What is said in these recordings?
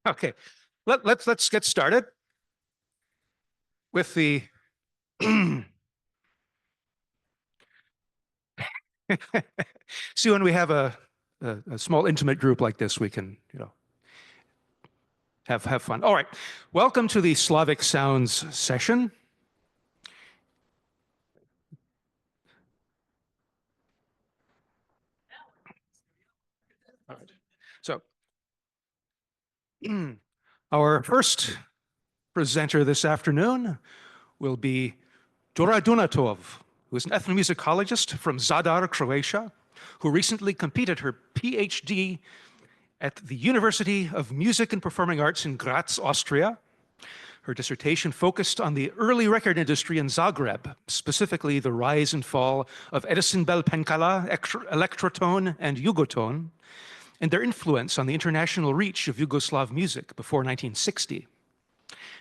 Okay, let's get started with the see, when we have a small intimate group like this, we can, have fun. All right, welcome to the Slavic Sounds session. All right. So our first presenter this afternoon will be Dora Dunatov, who is an ethnomusicologist from Zadar, Croatia, who recently completed her Ph.D. at the University of Music and Performing Arts in Graz, Austria. Her dissertation focused on the early record industry in Zagreb, specifically the rise and fall of Edison Bell Penkala, Elektroton, and Jugoton, and their influence on the international reach of Yugoslav music before 1960.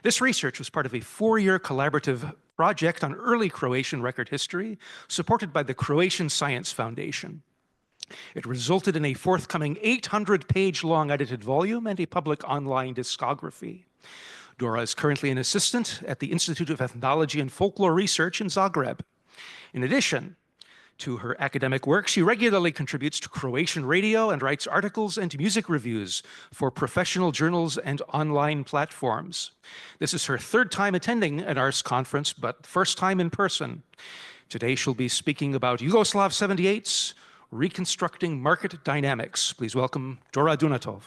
This research was part of a 4-year collaborative project on early Croatian record history, supported by the Croatian Science Foundation. It resulted in a forthcoming 800-page long edited volume and a public online discography. Dora is currently an assistant at the Institute of Ethnology and Folklore Research in Zagreb. In addition to her academic work, she regularly contributes to Croatian radio and writes articles and music reviews for professional journals and online platforms. This is her 3rd time attending an ARS conference, but first time in person. Today she'll be speaking about YUGOSLAV 78s, reconstructing market dynamics. Please welcome Dora Dunatov.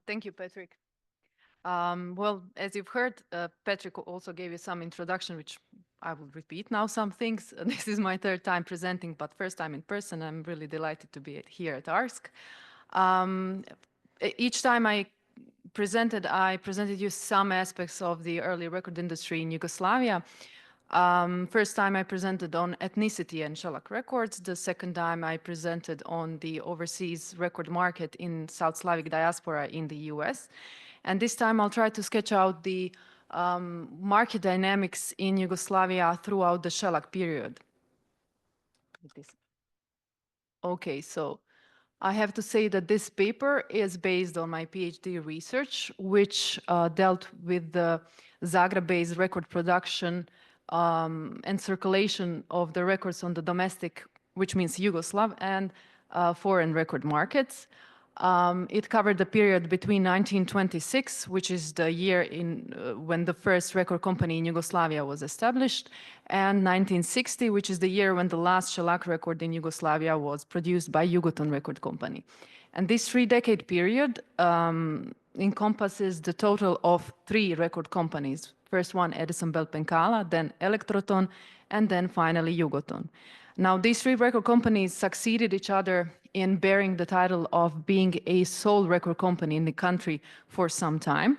Thank you, Patrick. Well, as you've heard, Patrick also gave you some introduction, which I will repeat now some things. This is my 3rd time presenting, but first time in person. I'm really delighted to be here at ARSC. Each time I presented you some aspects of the early record industry in Yugoslavia. First time I presented on ethnicity and shellac records. The second time I presented on the overseas record market in South Slavic diaspora in the US. And this time I'll try to sketch out the market dynamics in Yugoslavia throughout the shellac period. Okay, so I have to say that this paper is based on my PhD research, which dealt with the Zagreb-based record production and circulation of the records on the domestic, which means Yugoslav, and foreign record markets. It covered the period between 1926, which is the year when the first record company in Yugoslavia was established, and 1960, which is the year when the last shellac record in Yugoslavia was produced by Jugoton Record Company. And this 3-decade period encompasses the total of 3 record companies. First one, Edison Bell Penkala, then Elektroton, and then finally Jugoton. Now, these 3 record companies succeeded each other in bearing the title of being a sole record company in the country for some time.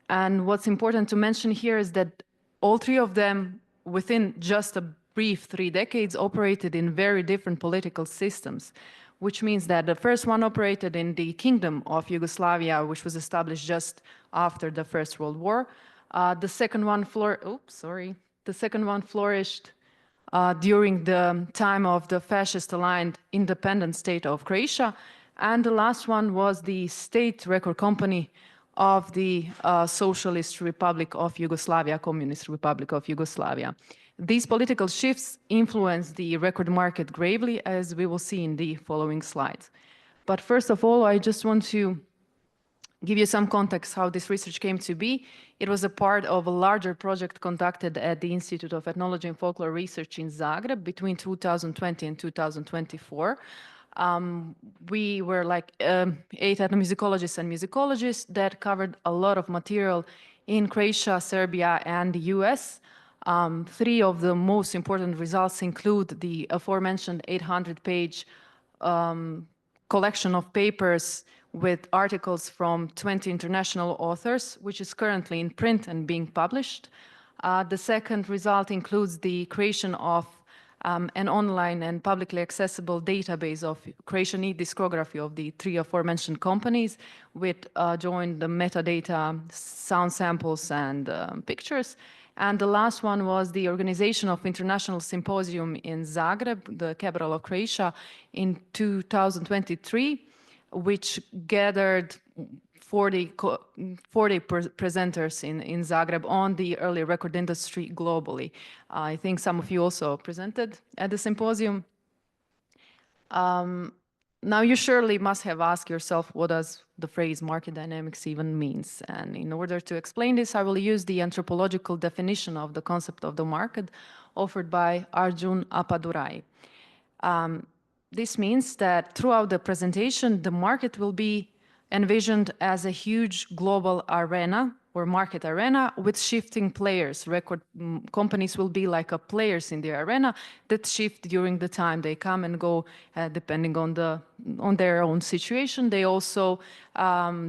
And what's important to mention here is that all 3 of them, within just a brief 3 decades, operated in very different political systems, which means that the first one operated in the Kingdom of Yugoslavia, which was established just after the First World War. The second one flourished during the time of the fascist-aligned independent state of Croatia. And the last one was the state record company of the Socialist Republic of Yugoslavia, Communist Republic of Yugoslavia. These political shifts influenced the record market gravely, as we will see in the following slides. But first of all, I just want to give you some context how this research came to be. It was a part of a larger project conducted at the Institute of Ethnology and Folklore Research in Zagreb between 2020 and 2024. We were like 8 ethnomusicologists and musicologists that covered a lot of material in Croatia, Serbia, and the US. 3 of the most important results include the aforementioned 800-page collection of papers with articles from 20 international authors, which is currently in print and being published. The second result includes the creation of an online and publicly accessible database of Croatian e-discography of the 3 aforementioned companies, with joined the metadata, sound samples, and pictures. And the last one was the organization of International Symposium in Zagreb, the capital of Croatia, in 2023, which gathered 40 presenters in Zagreb on the early record industry globally. I think some of you also presented at the symposium. Now you surely must have asked yourself, what does the phrase market dynamics even means? And in order to explain this, I will use the anthropological definition of the concept of the market offered by Arjun Appadurai. This means that throughout the presentation, the market will be envisioned as a huge global arena or market arena with shifting players. Record companies will be like players in the arena that shift during the time. They come and go depending on their own situation. They also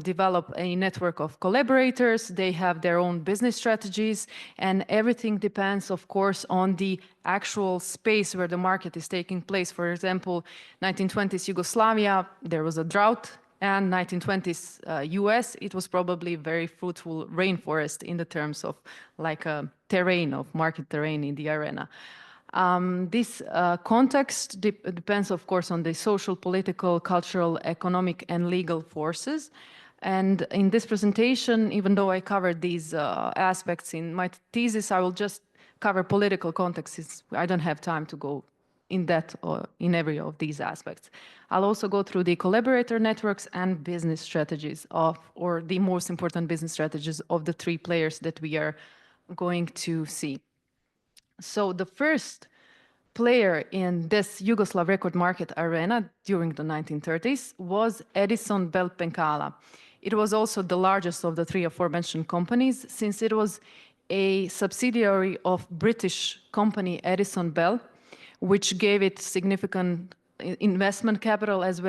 develop a network of collaborators. They have their own business strategies, and everything depends, of course, on the actual space where the market is taking place. For example, 1920s Yugoslavia, there was a drought. And 1920s US, it was probably very fruitful rainforest in the terms of like a terrain, of market terrain in the arena. This context depends, of course, on the social, political, cultural, economic, and legal forces. And in this presentation, even though I covered these aspects in my thesis, I will just cover political contexts. I don't have time to go in depth or in every of these aspects. I'll also go through the collaborator networks and business strategies or the most important business strategies of the three players that we are going to see. So the first player in this Yugoslav record market arena during the 1930s was Edison Bell Penkala. It was also the largest of the three aforementioned companies, since it was a subsidiary of British company Edison Bell, which gave it significant investment capital as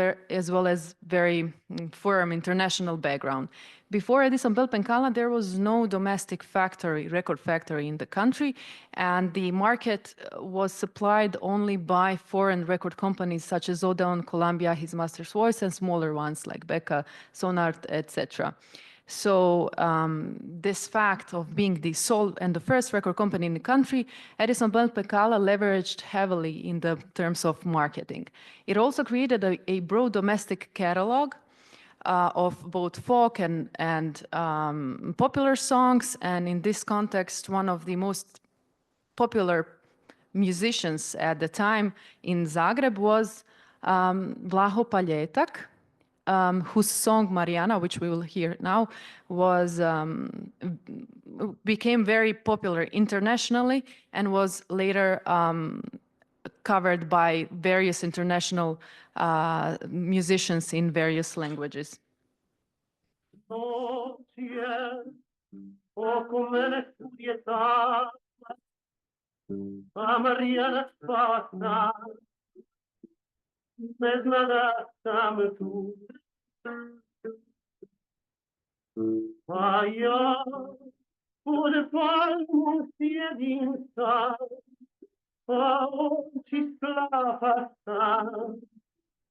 well as very firm international background. Before Edison Bell Penkala, there was no domestic record factory in the country, and the market was supplied only by foreign record companies such as Odeon, Columbia, His Master's Voice, and smaller ones like Becca, Sonart, etc. So this fact of being the sole and the first record company in the country, Edison Bell Penkala leveraged heavily in the terms of marketing. It also created a broad domestic catalog of both folk and popular songs. And in this context, one of the most popular musicians at the time in Zagreb was Vlaho Paljetak, whose song Marijana, which we will hear now, became very popular internationally and was later covered by various international musicians in various languages. A ja pod palmu sjedim sam, a oči sklapa sam,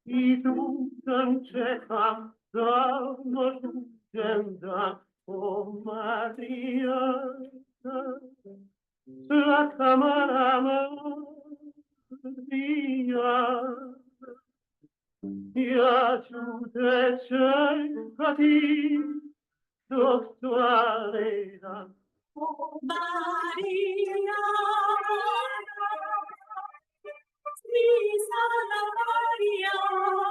i tužan čekam davno žuđen dan, o Marijana, slatka Marama, ja ću te čekati dok stvari dan. O Marijana, spisana Marijana,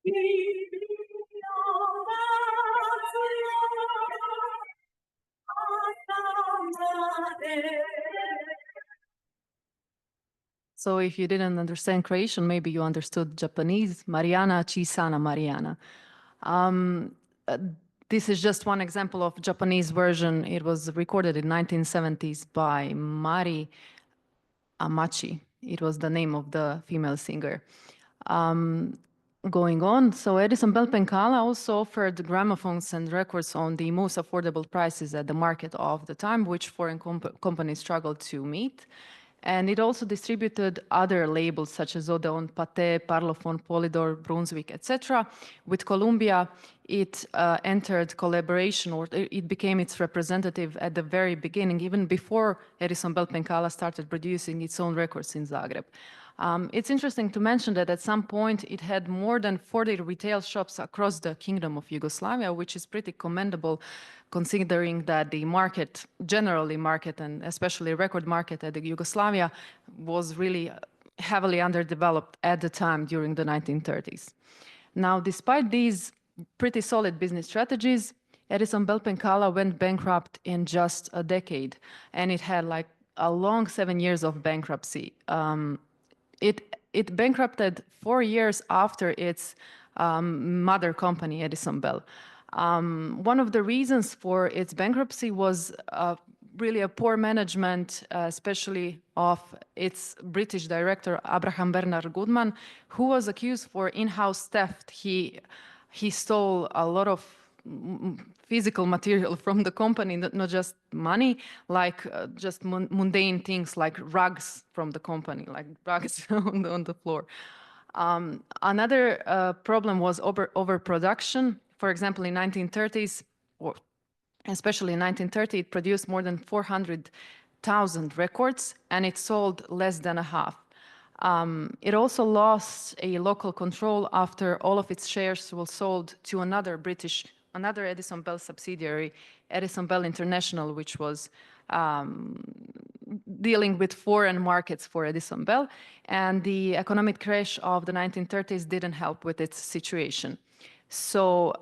i So if you didn't understand Croatian, maybe you understood Japanese. Marijana, Chisana Marijana. This is just one example of Japanese version. It was recorded in 1970s by Mari Amachi. It was the name of the female singer. Going on, so Edison Bell Penkala also offered gramophones and records on the most affordable prices at the market of the time, which foreign companies struggled to meet. And it also distributed other labels such as Odeon, Pathé, Parlophone, Polydor, Brunswick, etc. With Columbia, it entered collaboration, or it became its representative at the very beginning, even before Edison Bell Penkala started producing its own records in Zagreb. It's interesting to mention that at some point it had more than 40 retail shops across the Kingdom of Yugoslavia, which is pretty commendable considering that the market, generally market and especially record market at the Yugoslavia was really heavily underdeveloped at the time during the 1930s. Now, despite these pretty solid business strategies, Edison Bell Penkala went bankrupt in just a decade, and it had like a long 7 years of bankruptcy. It bankrupted 4 years after its mother company, Edison Bell. One of the reasons for its bankruptcy was really a poor management, especially of its British director, Abraham Bernard Goodman, who was accused for in-house theft. He stole a lot of physical material from the company, not just money, like just mundane things like rugs from the company, like rugs on the floor. Another problem was overproduction. For example, in 1930s, or especially in 1930, it produced more than 400,000 records, and it sold less than a half. It also lost a local control after all of its shares were sold to another Edison Bell subsidiary, Edison Bell International, which was dealing with foreign markets for Edison Bell. And the economic crash of the 1930s didn't help with its situation. So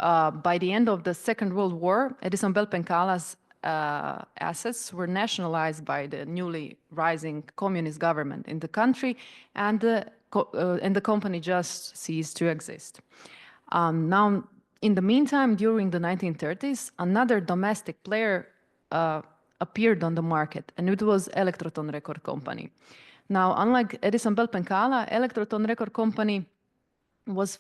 by the end of the Second World War, Edison Bell Penkala's assets were nationalized by the newly rising communist government in the country, and the company just ceased to exist. Now, in the meantime, during the 1930s, another domestic player appeared on the market, and it was Elektroton Record Company. Now, unlike Edison Bell Penkala, Elektroton Record Company was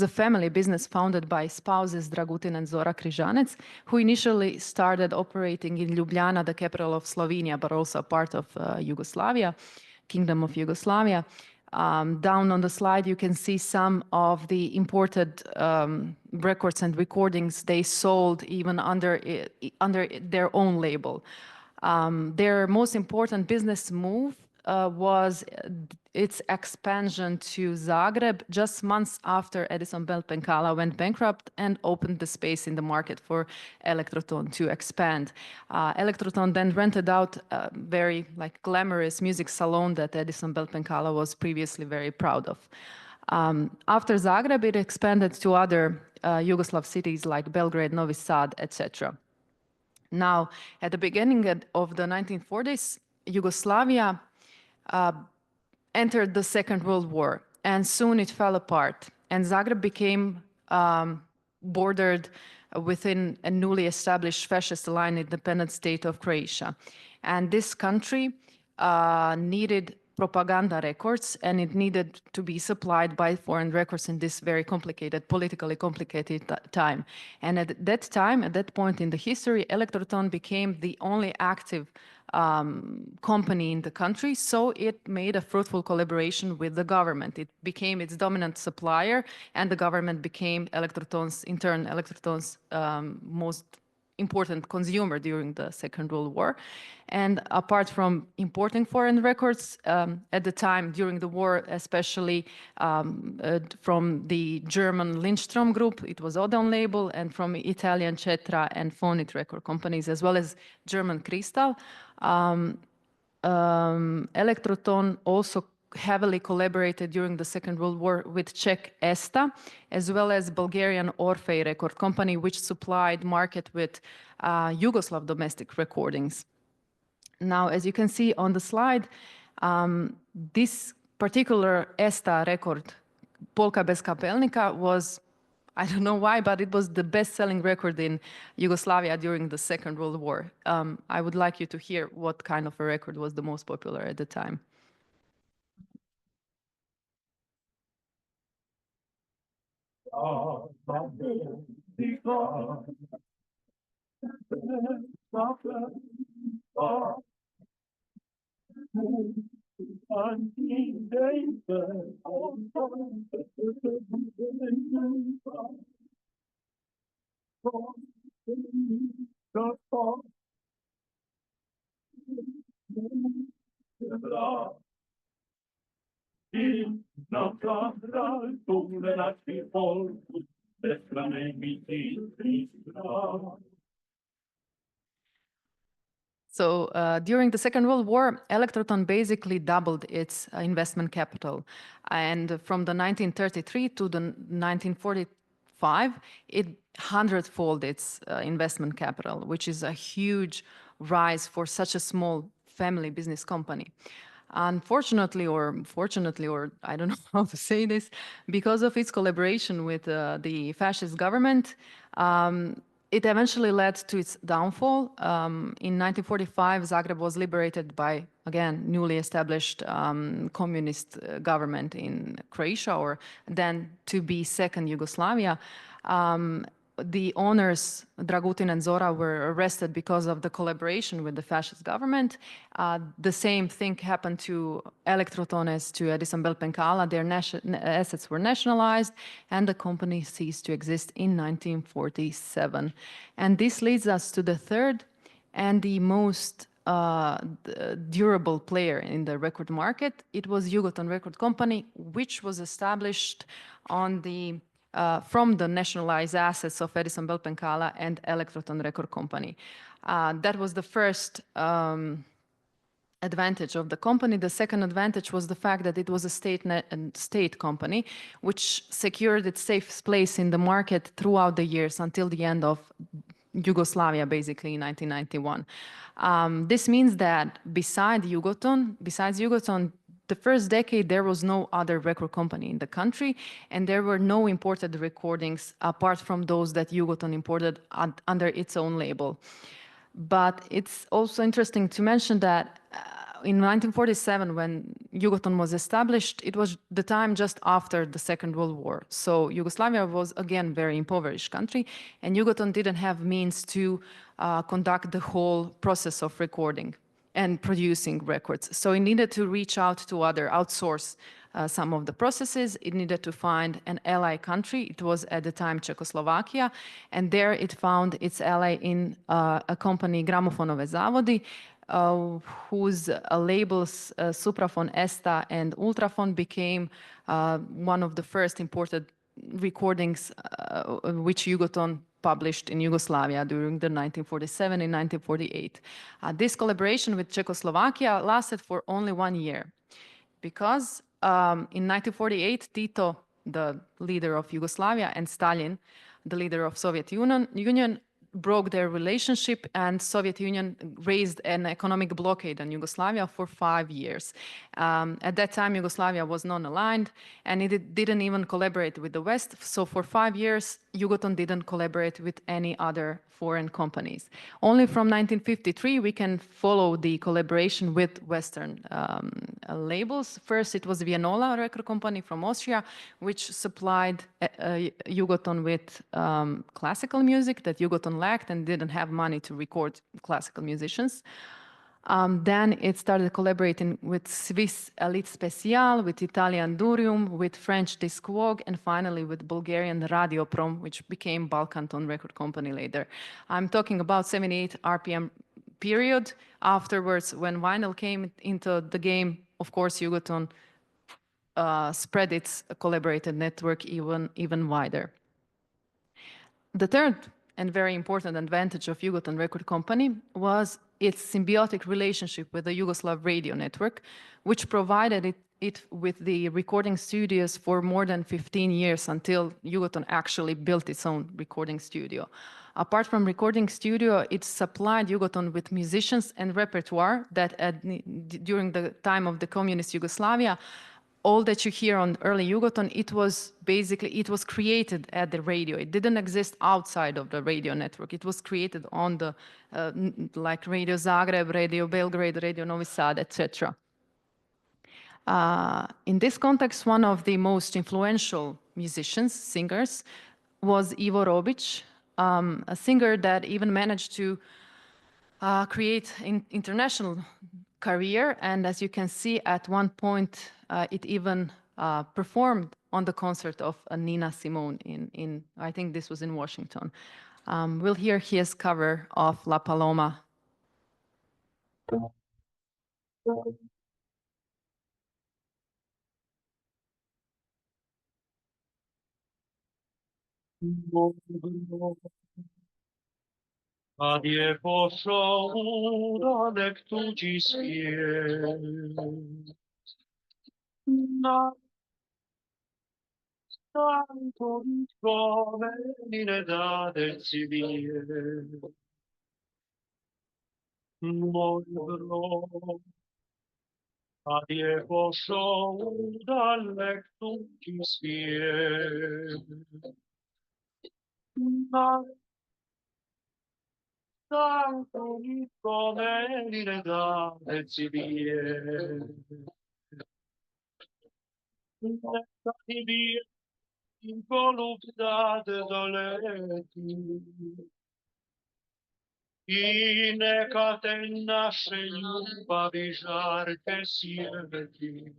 a family business founded by spouses Dragutin and Zora Križanec, who initially started operating in Ljubljana, the capital of Slovenia, but also part of Yugoslavia, Kingdom of Yugoslavia. Down on the slide, you can see some of the imported records and recordings they sold even under their own label. Their most important business move was its expansion to Zagreb just months after Edison Bell Penkala went bankrupt and opened the space in the market for Elektroton to expand. Elektroton then rented out a very glamorous music salon that Edison Bell Penkala was previously very proud of. After Zagreb, it expanded to other Yugoslav cities like Belgrade, Novi Sad, etc. Now, at the beginning of the 1940s, Yugoslavia entered the Second World War, and soon it fell apart. And Zagreb became bordered within a newly established fascist-aligned independent state of Croatia. And this country needed propaganda records, and it needed to be supplied by foreign records in this very complicated, politically complicated time. And at that point in the history, Elektroton became the only active company in the country, so it made a fruitful collaboration with the government. It became its dominant supplier, and the government became Elektroton's most important consumer during the Second World War. And apart from importing foreign records, at the time during the war, especially from the German Lindstrom group, it was Odeon label, and from Italian Cetra and Phonit record companies, as well as German Crystal. Elektroton also heavily collaborated during the Second World War with Czech ESTA, as well as Bulgarian Orfej record company, which supplied market with Yugoslav domestic recordings. Now, as you can see on the slide, this particular ESTA record, Polka bez kapelnika, was, I don't know why, but it was the best-selling record in Yugoslavia during the Second World War. I would like you to hear what kind of a record was the most popular at the time. So during the Second World War, Elektroton basically doubled its investment capital. And from the 1933 to the 1945, it hundredfold its investment capital, which is a huge rise for such a small family business company. Unfortunately, or fortunately, or I don't know how to say this, because of its collaboration with the fascist government, it eventually led to its downfall. In 1945, Zagreb was liberated by, again, newly established communist government in Croatia, or then to be second Yugoslavia. The owners, Dragutin and Zora, were arrested because of the collaboration with the fascist government. The same thing happened to Elektroton as to Edison Bell Penkala. Their assets were nationalized, and the company ceased to exist in 1947. And this leads us to the third and the most durable player in the record market. It was Jugoton Record Company, which was established on the from the nationalized assets of Edison Bell Penkala and Elektroton Record Company. That was the first advantage of the company. The second advantage was the fact that it was a state company, which secured its safe place in the market throughout the years until the end of Yugoslavia, basically in 1991. This means that besides Jugoton, the first decade, there was no other record company in the country, and there were no imported recordings apart from those that Jugoton imported under its own label. But it's also interesting to mention that in 1947, when Jugoton was established, it was the time just after the Second World War. So Yugoslavia was, again, a very impoverished country, and Jugoton didn't have means to conduct the whole process of recording and producing records. So it needed to reach out to outsource some of the processes. It needed to find an ally country. It was at the time Czechoslovakia, and there it found its ally in a company, Gramofonove Zavodi, whose labels Suprafon, Esta, and Ultrafon became one of the first imported recordings which Jugoton published in Yugoslavia during the 1947 and 1948. This collaboration with Czechoslovakia lasted for only 1 year because in 1948, Tito, the leader of Yugoslavia, and Stalin, the leader of Soviet Union, broke their relationship, and Soviet Union raised an economic blockade on Yugoslavia for 5 years. At that time, Yugoslavia was non-aligned, and it didn't even collaborate with the West. So for 5 years, Jugoton didn't collaborate with any other foreign companies. Only from 1953, we can follow the collaboration with Western labels. First, it was Vienola record company from Austria, which supplied Jugoton with classical music that Jugoton lacked and didn't have money to record classical musicians. Then it started collaborating with Swiss Elite Special, with Italian Durium, with French Disc Vogue, and finally with Bulgarian Radioprom, which became Balkanton Record Company later. I'm talking about 78 RPM period. Afterwards, when vinyl came into the game, of course, Jugoton spread its collaborated network even wider. The third and very important advantage of Jugoton Record Company was its symbiotic relationship with the Yugoslav radio network, which provided it with the recording studios for more than 15 years until Jugoton actually built its own recording studio. Apart from recording studio, it supplied Jugoton with musicians and repertoire that during the time of the communist Yugoslavia, all that you hear on early Jugoton, it was created at the radio. It didn't exist outside of the radio network. It was created on the, like Radio Zagreb, Radio Belgrade, Radio Novi Sad, etc. In this context, one of the most influential musicians, singers, was Ivo Robic, a singer that even managed to create international career. And as you can see, at one point, it even performed on the concert of Nina Simone in I think this was in Washington. We'll hear his cover of La Paloma. Adie posso da tu ci spie. Na tanto come in età del civile. Morirò. Adie posso da tu ci spie. Na tanto come in età del civile. Involucrate dolenti, in catena ljubav i žarke sjeti.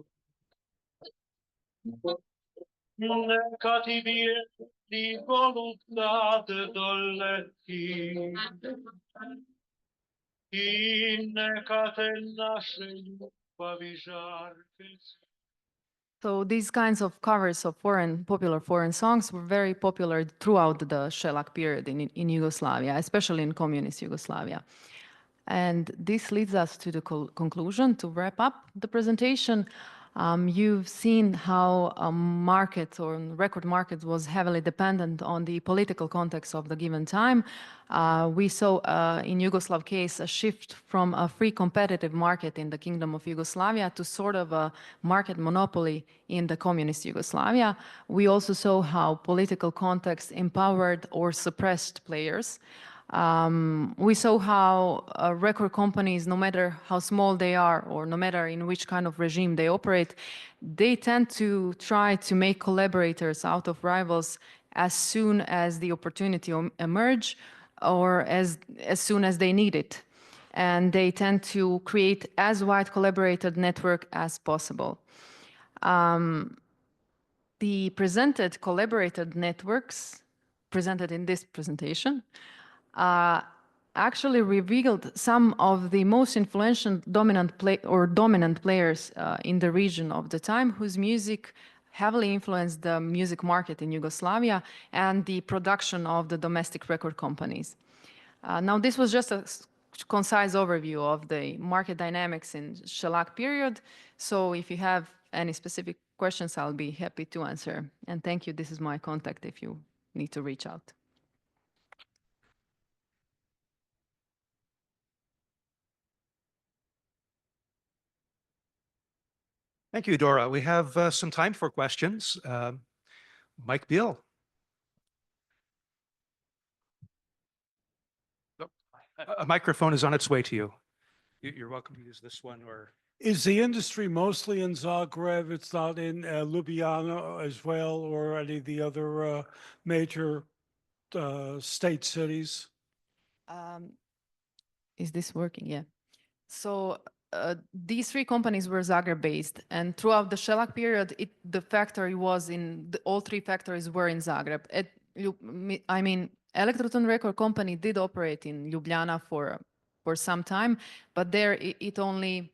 Neka ti vjeri voluptate dolenti, in catena ljubav i žarke sjeti. So these kinds of covers of popular foreign songs were very popular throughout the shellac period in Yugoslavia, especially in communist Yugoslavia. And this leads us to the conclusion. To wrap up the presentation, you've seen how a market or record market was heavily dependent on the political context of the given time. We saw in Yugoslav case a shift from a free competitive market in the Kingdom of Yugoslavia to sort of a market monopoly in the communist Yugoslavia. We also saw how political context empowered or suppressed players. We saw how record companies, no matter how small they are or no matter in which kind of regime they operate, they tend to try to make collaborators out of rivals as soon as the opportunity emerge or as soon as they need it. And they tend to create as wide collaborated network as possible. The presented collaborated networks presented in this presentation actually revealed some of the most influential dominant players in the region of the time, whose music heavily influenced the music market in Yugoslavia and the production of the domestic record companies. Now, this was just a concise overview of the market dynamics in shellac period. So if you have any specific questions, I'll be happy to answer. And thank you. This is my contact if you need to reach out. Thank you, Dora. We have some time for questions. Mike Beal. A microphone is on its way to you. You're welcome to use this one or... Is the industry mostly in Zagreb? It's not in Ljubljana as well, or any of the other major state cities? Is this working? Yeah. So these three companies were Zagreb-based, and throughout the shellac period, the factory was all three factories were in Zagreb. I mean, Elektroton record company did operate in Ljubljana for some time, but there it only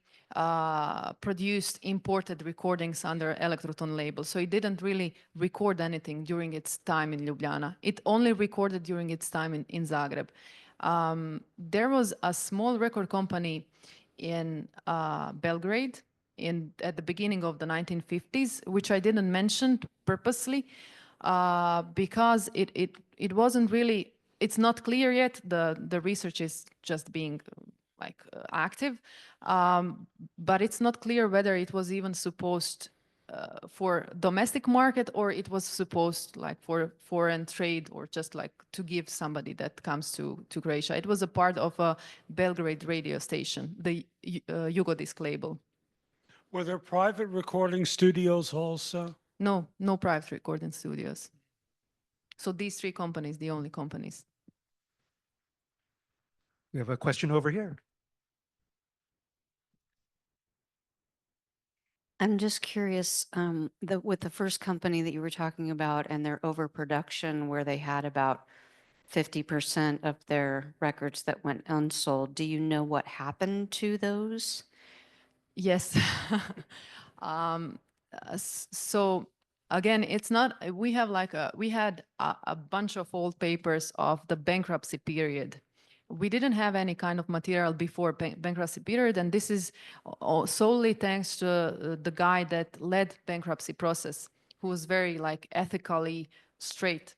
produced imported recordings under Elektroton label. So it didn't really record anything during its time in Ljubljana. It only recorded during its time in Zagreb. There was a small record company in Belgrade at the beginning of the 1950s, which I didn't mention purposely because it wasn't really, it's not clear yet. The research is just being active, but it's not clear whether it was even supposed for domestic market or it was supposed for foreign trade or just to give somebody that comes to Croatia. It was a part of a Belgrade radio station, the Jugodisc label. Were there private recording studios also? No private recording studios. So these three companies, the only companies. We have a question over here. I'm just curious, with the first company that you were talking about and their overproduction, where they had about 50% of their records that went unsold, do you know what happened to those? Yes. So again, it's not, we have like we had a bunch of old papers of the bankruptcy period. We didn't have any kind of material before bankruptcy period, and this is solely thanks to the guy that led bankruptcy process, who was very like ethically straight,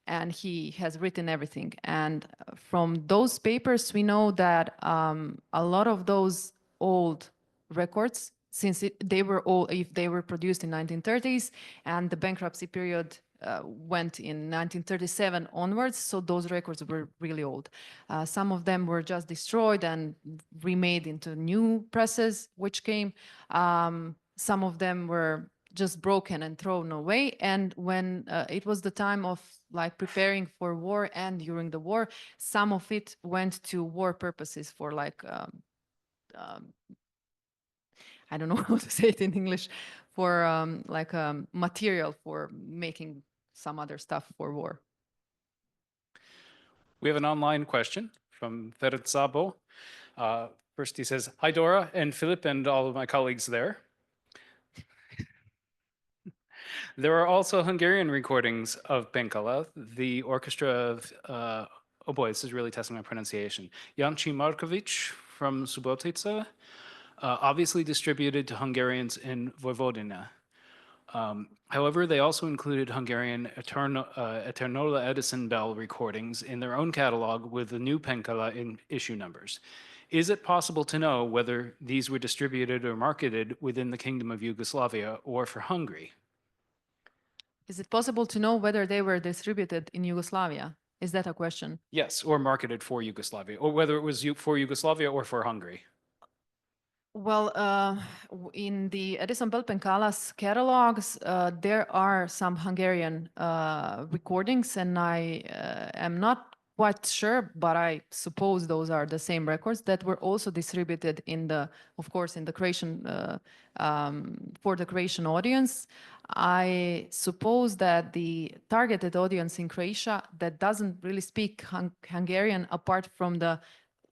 and he has written everything. And from those papers, we know that a lot of those old records, since they were all, if they were produced in 1930s, and the bankruptcy period went in 1937 onwards, so those records were really old. Some of them were just destroyed and remade into new presses, which came. Some of them were just broken and thrown away. And when it was the time of like preparing for war and during the war, some of it went to war purposes for like I don't know how to say it in English, for material for making some other stuff for war. We have an online question from Ferenc. First, he says, "Hi, Dora and Philip and all of my colleagues there. There are also Hungarian recordings of Penkala, the orchestra of, oh boy, this is really testing my pronunciation, Janci Markovic from Subotica, obviously distributed to Hungarians in Vojvodina. However, they also included Hungarian Eternola Edison Bell recordings in their own catalog with the new Penkala in issue numbers. Is it possible to know whether these were distributed or marketed within the Kingdom of Yugoslavia or for Hungary?" Is it possible to know whether they were distributed in Yugoslavia? Is that a question? Yes, or marketed for Yugoslavia, or whether it was for Yugoslavia or for Hungary. Well, in the Edison Bell Penkala's catalogs, there are some Hungarian recordings, and I am not quite sure, but I suppose those are the same records that were also distributed in the, of course, in the Croatian, for the Croatian audience. I suppose that the targeted audience in Croatia that doesn't really speak Hungarian, apart from the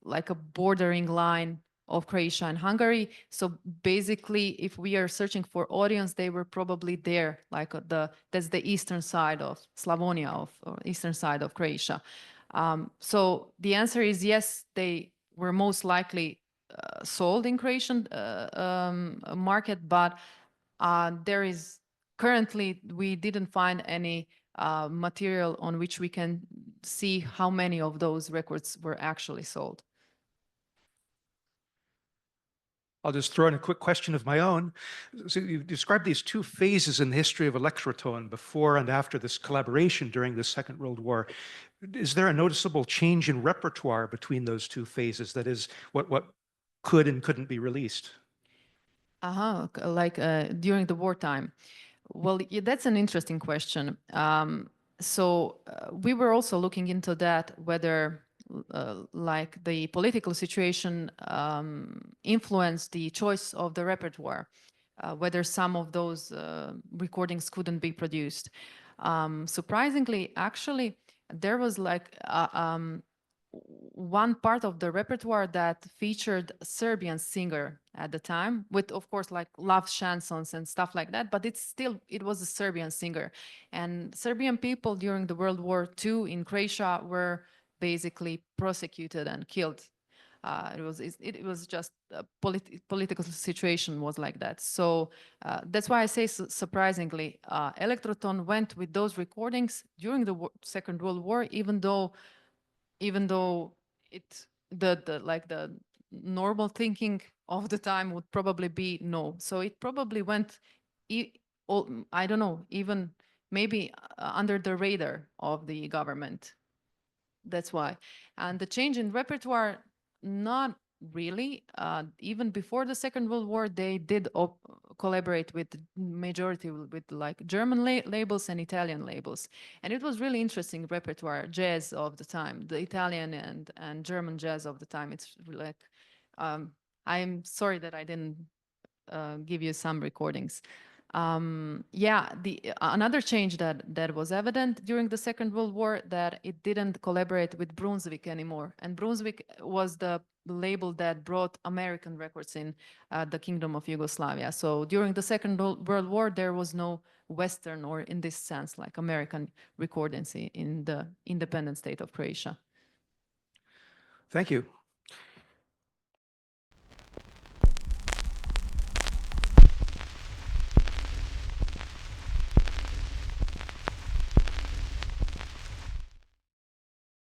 like a bordering line of Croatia and Hungary. So basically, if we are searching for audience, they were probably there, like that's the eastern side of Slavonia, or eastern side of Croatia. So the answer is yes, they were most likely sold in Croatian market, but there is currently, we didn't find any material on which we can see how many of those records were actually sold. I'll just throw in a quick question of my own. So you described these two phases in the history of Elektroton, before and after this collaboration during the Second World War. Is there a noticeable change in repertoire between those two phases? That is, what could and couldn't be released? Like during the wartime. Well, yeah, that's an interesting question. So we were also looking into that, whether like the political situation influenced the choice of the repertoire, whether some of those recordings couldn't be produced. Surprisingly, actually, there was like one part of the repertoire that featured a Serbian singer at the time, with of course like love chansons and stuff like that, but it was a Serbian singer. And Serbian people during the World War II in Croatia were basically prosecuted and killed. It was just a political situation was like that. So that's why I say surprisingly, Elektroton went with those recordings during the Second World War, even though it the normal thinking of the time would probably be no. So it probably went, I don't know, even maybe under the radar of the government. That's why. And the change in repertoire, not really. Even before the Second World War, they did collaborate with the majority with like German labels and Italian labels. And it was really interesting repertoire, jazz of the time, the Italian and German jazz of the time. It's like, I'm sorry that I didn't give you some recordings. Yeah, another change that was evident during the Second World War, that it didn't collaborate with Brunswick anymore. And Brunswick was the label that brought American records in the Kingdom of Yugoslavia. So during the Second World War, there was no Western, or in this sense, like American recordings in the independent state of Croatia. Thank you.